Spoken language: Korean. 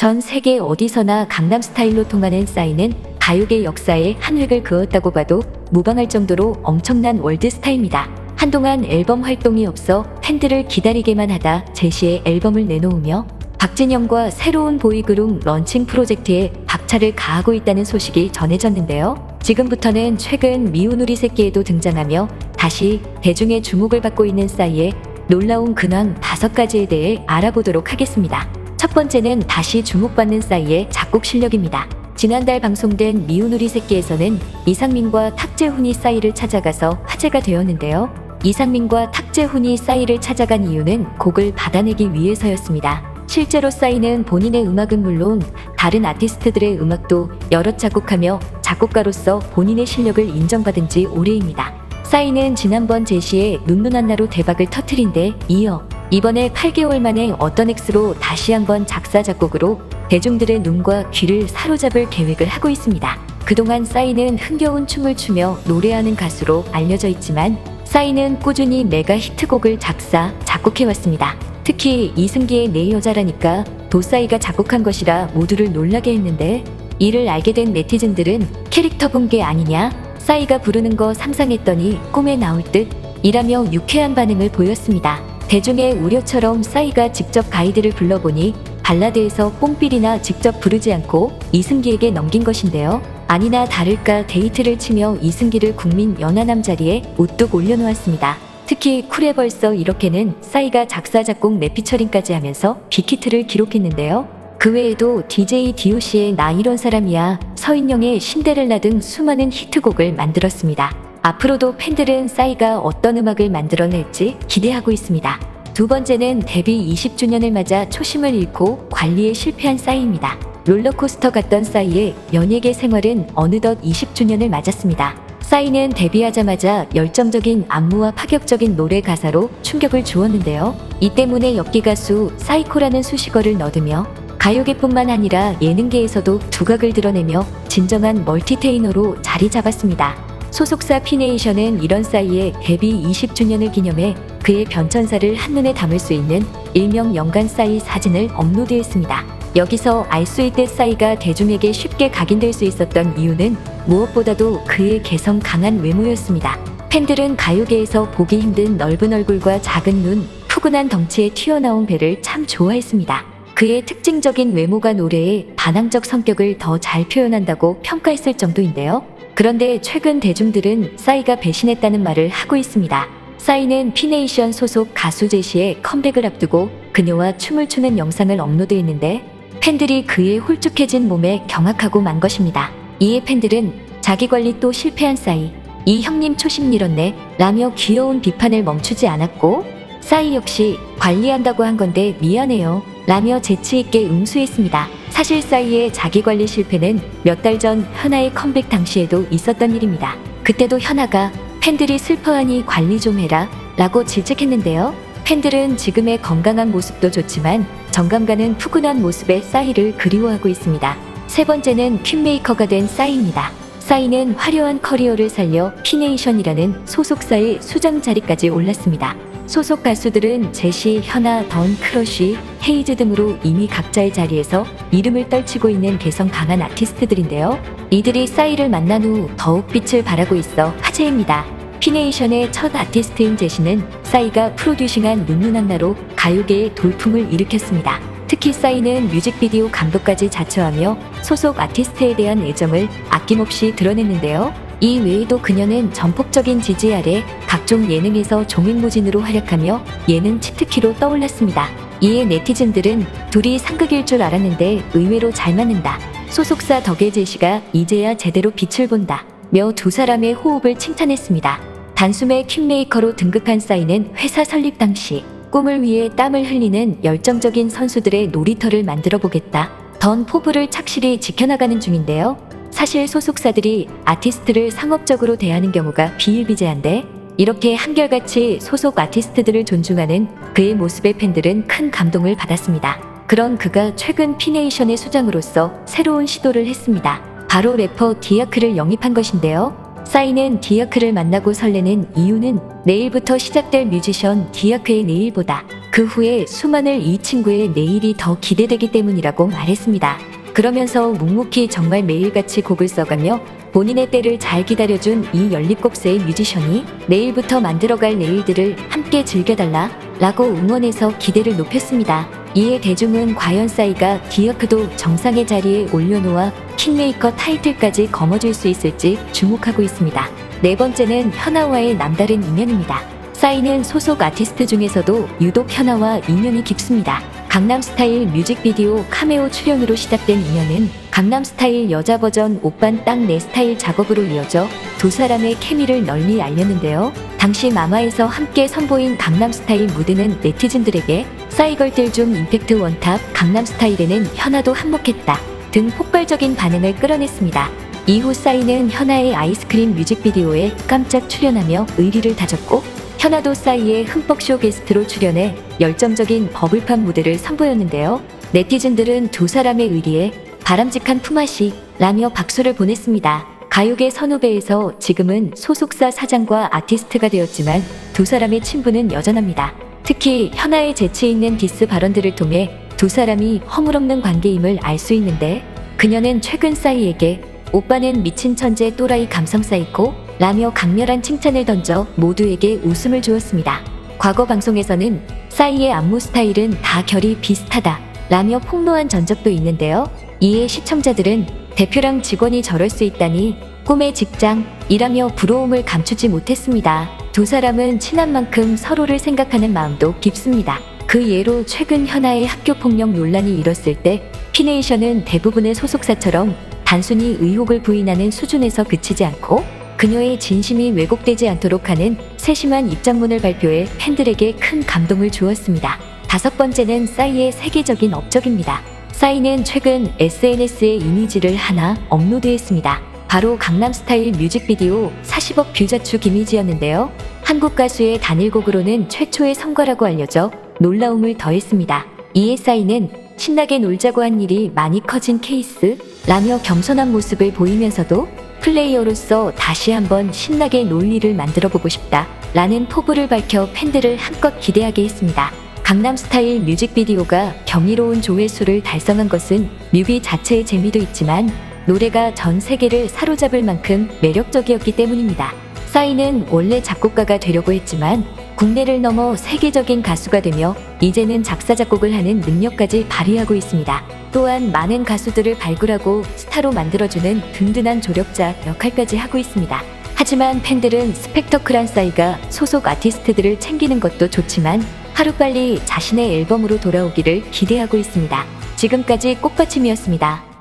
전 세계 어디서나 강남스타일로 통하는 싸이는 가요계 역사에 한 획을 그었다고 봐도 무방할 정도로 엄청난 월드스타입니다. 한동안 앨범 활동이 없어 팬들을 기다리게만 하다 제시의 앨범을 내놓으며 박진영과 새로운 보이그룹 런칭 프로젝트에 박차를 가하고 있다는 소식이 전해졌는데요. 지금부터는 최근 미운 우리 새끼에도 등장하며 다시 대중의 주목을 받고 있는 싸이의 놀라운 근황 5가지에 대해 알아보도록 하겠습니다. 첫 번째는 다시 주목받는 싸이의 작곡 실력입니다. 지난달 방송된 미운 우리 새끼에서는 이상민과 탁재훈이 싸이를 찾아가서 화제가 되었는데요. 이상민과 탁재훈이 싸이를 찾아간 이유는 곡을 받아내기 위해서였습니다. 실제로 싸이는 본인의 음악은 물론 다른 아티스트들의 음악도 여러 작곡하며 작곡가로서 본인의 실력을 인정받은 지 오래입니다. 싸이는 지난번 제시의 눈누난나로 대박을 터뜨린 데 이어 이번에 8개월 만에 어떤 X로 다시 한번 작사 작곡으로 대중들의 눈과 귀를 사로잡을 계획을 하고 있습니다. 그동안 싸이는 흥겨운 춤을 추며 노래하는 가수로 알려져 있지만 싸이는 꾸준히 메가 히트곡을 작사, 작곡해왔습니다. 특히 이승기의 내 여자라니까 도싸이가 작곡한 것이라 모두를 놀라게 했는데 이를 알게 된 네티즌들은 캐릭터 붕괴 아니냐? 싸이가 부르는 거 상상했더니 꿈에 나올 듯 이라며 유쾌한 반응을 보였습니다. 대중의 우려처럼 싸이가 직접 가이드를 불러보니 발라드에서 뽕필이나 직접 부르지 않고 이승기에게 넘긴 것인데요. 아니나 다를까 데이트를 치며 이승기를 국민 연하남 자리에 우뚝 올려놓았습니다. 특히 쿨해 벌써 이렇게는 싸이가 작사 작곡 랩 피처링까지 하면서 빅히트를 기록했는데요. 그 외에도 DJ DOC의 나 이런 사람이야, 서인영의 신데렐라 등 수많은 히트곡을 만들었습니다. 앞으로도 팬들은 싸이가 어떤 음악을 만들어낼지 기대하고 있습니다. 두 번째는 데뷔 20주년을 맞아 초심을 잃고 관리에 실패한 싸이입니다. 롤러코스터 같던 싸이의 연예계 생활은 어느덧 20주년을 맞았습니다. 싸이는 데뷔하자마자 열정적인 안무와 파격적인 노래 가사로 충격을 주었는데요. 이 때문에 엽기 가수 사이코라는 수식어를 얻으며 가요계뿐만 아니라 예능계에서도 두각을 드러내며 진정한 멀티테이너로 자리 잡았습니다. 소속사 피네이션은 이런 싸이의 데뷔 20주년을 기념해 그의 변천사를 한눈에 담을 수 있는 일명 연간 싸이 사진을 업로드했습니다. 여기서 알 수 있듯 싸이가 대중에게 쉽게 각인될 수 있었던 이유는 무엇보다도 그의 개성 강한 외모였습니다. 팬들은 가요계에서 보기 힘든 넓은 얼굴과 작은 눈, 푸근한 덩치에 튀어나온 배를 참 좋아했습니다. 그의 특징적인 외모가 노래의 반항적 성격을 더 잘 표현한다고 평가했을 정도인데요. 그런데 최근 대중들은 싸이가 배신했다는 말을 하고 있습니다. 싸이는 피네이션 소속 가수 제시의 컴백을 앞두고 그녀와 춤을 추는 영상을 업로드했는데 팬들이 그의 홀쭉해진 몸에 경악하고 만 것입니다. 이에 팬들은 자기 관리 또 실패한 싸이, 이 형님 초심 잃었네 라며 귀여운 비판을 멈추지 않았고 싸이 역시 관리한다고 한 건데 미안해요 라며 재치있게 응수했습니다. 사실 싸이의 자기관리 실패는 몇 달 전 현아의 컴백 당시에도 있었던 일입니다. 그때도 현아가 팬들이 슬퍼하니 관리 좀 해라 라고 질책했는데요. 팬들은 지금의 건강한 모습도 좋지만 정감 가는 푸근한 모습의 싸이를 그리워하고 있습니다. 세 번째는 퀸메이커가 된 싸이입니다. 싸이는 화려한 커리어를 살려 피네이션이라는 소속사의 수장 자리까지 올랐습니다. 소속 가수들은 제시, 현아, 던, 크러쉬, 헤이즈 등으로 이미 각자의 자리에서 이름을 떨치고 있는 개성 강한 아티스트들인데요. 이들이 싸이를 만난 후 더욱 빛을 발하고 있어 화제입니다. 피네이션의 첫 아티스트인 제시는 싸이가 프로듀싱한 눈누난나로 가요계에 돌풍을 일으켰습니다. 특히 싸이는 뮤직비디오 감독까지 자처하며 소속 아티스트에 대한 애정을 아낌없이 드러냈는데요. 이 외에도 그녀는 전폭적인 지지 아래 각종 예능에서 종횡무진으로 활약하며 예능 치트키로 떠올랐습니다. 이에 네티즌들은 둘이 상극일 줄 알았는데 의외로 잘 맞는다. 소속사 덕의 제시가 이제야 제대로 빛을 본다. 며 두 사람의 호흡을 칭찬했습니다. 단숨에 퀸메이커로 등극한 싸이는 회사 설립 당시 꿈을 위해 땀을 흘리는 열정적인 선수들의 놀이터를 만들어 보겠다. 던 포부를 착실히 지켜나가는 중인데요. 사실 소속사들이 아티스트를 상업적으로 대하는 경우가 비일비재한데 이렇게 한결같이 소속 아티스트들을 존중하는 그의 모습에 팬들은 큰 감동을 받았습니다. 그런 그가 최근 피네이션의 수장으로서 새로운 시도를 했습니다. 바로 래퍼 디아크를 영입한 것인데요. 싸이는 디아크를 만나고 설레는 이유는 내일부터 시작될 뮤지션 디아크의 내일보다 그 후에 수많은 이 친구의 내일이 더 기대되기 때문이라고 말했습니다. 그러면서 묵묵히 정말 매일같이 곡을 써가며 본인의 때를 잘 기다려준 이 연립곡새의 뮤지션이 내일부터 만들어갈 내일들을 함께 즐겨달라 라고 응원해서 기대를 높였습니다. 이에 대중은 과연 싸이가 기어크도 정상의 자리에 올려놓아 킹메이커 타이틀까지 거머쥘 수 있을지 주목하고 있습니다. 네 번째는 현아와의 남다른 인연입니다. 싸이는 소속 아티스트 중에서도 유독 현아와 인연이 깊습니다. 강남스타일 뮤직비디오 카메오 출연으로 시작된 인연은 강남스타일 여자 버전 오빤 딱 내 스타일 작업으로 이어져 두 사람의 케미를 널리 알렸는데요. 당시 마마에서 함께 선보인 강남스타일 무대는 네티즌들에게 싸이걸들 중 임팩트 원탑 강남스타일에는 현아도 한몫했다 등 폭발적인 반응을 끌어냈습니다. 이후 싸이는 현아의 아이스크림 뮤직비디오에 깜짝 출연하며 의리를 다졌고 현아도 싸이의 흠뻑쇼 게스트로 출연해 열정적인 버블팝 무대를 선보였는데요. 네티즌들은 두 사람의 의리에 바람직한 품앗이 라며 박수를 보냈습니다. 가요계 선후배에서 지금은 소속사 사장과 아티스트가 되었지만 두 사람의 친분은 여전합니다. 특히 현아의 재치 있는 디스 발언들을 통해 두 사람이 허물없는 관계임을 알 수 있는데 그녀는 최근 싸이에게 오빠는 미친 천재 또라이 감성 사이코 라며 강렬한 칭찬을 던져 모두에게 웃음을 주었습니다. 과거 방송에서는 싸이의 안무 스타일은 다 결이 비슷하다 라며 폭로한 전적도 있는데요. 이에 시청자들은 대표랑 직원이 저럴 수 있다니 꿈의 직장이라며 부러움을 감추지 못했습니다. 두 사람은 친한 만큼 서로를 생각하는 마음도 깊습니다. 그 예로 최근 현아의 학교폭력 논란이 일었을 때 피네이션은 대부분의 소속사처럼 단순히 의혹을 부인하는 수준에서 그치지 않고 그녀의 진심이 왜곡되지 않도록 하는 세심한 입장문을 발표해 팬들에게 큰 감동을 주었습니다. 다섯 번째는 싸이의 세계적인 업적입니다. 싸이는 최근 SNS에 이미지를 하나 업로드했습니다. 바로 강남스타일 뮤직비디오 40억 뷰 자축 이미지였는데요. 한국 가수의 단일곡으로는 최초의 성과라고 알려져 놀라움을 더했습니다. 이에 싸이는 신나게 놀자고 한 일이 많이 커진 케이스 라며 겸손한 모습을 보이면서도 플레이어로서 다시 한번 신나게 놀 일을 만들어보고 싶다 라는 포부를 밝혀 팬들을 한껏 기대하게 했습니다. 강남스타일 뮤직비디오가 경이로운 조회수를 달성한 것은 뮤비 자체의 재미도 있지만 노래가 전 세계를 사로잡을 만큼 매력적이었기 때문입니다. 싸이는 원래 작곡가가 되려고 했지만 국내를 넘어 세계적인 가수가 되며 이제는 작사 작곡을 하는 능력까지 발휘하고 있습니다. 또한 많은 가수들을 발굴하고 스타로 만들어주는 든든한 조력자 역할까지 하고 있습니다. 하지만 팬들은 스펙터클한 싸이가 소속 아티스트들을 챙기는 것도 좋지만 하루빨리 자신의 앨범으로 돌아오기를 기대하고 있습니다. 지금까지 꽃받침이었습니다.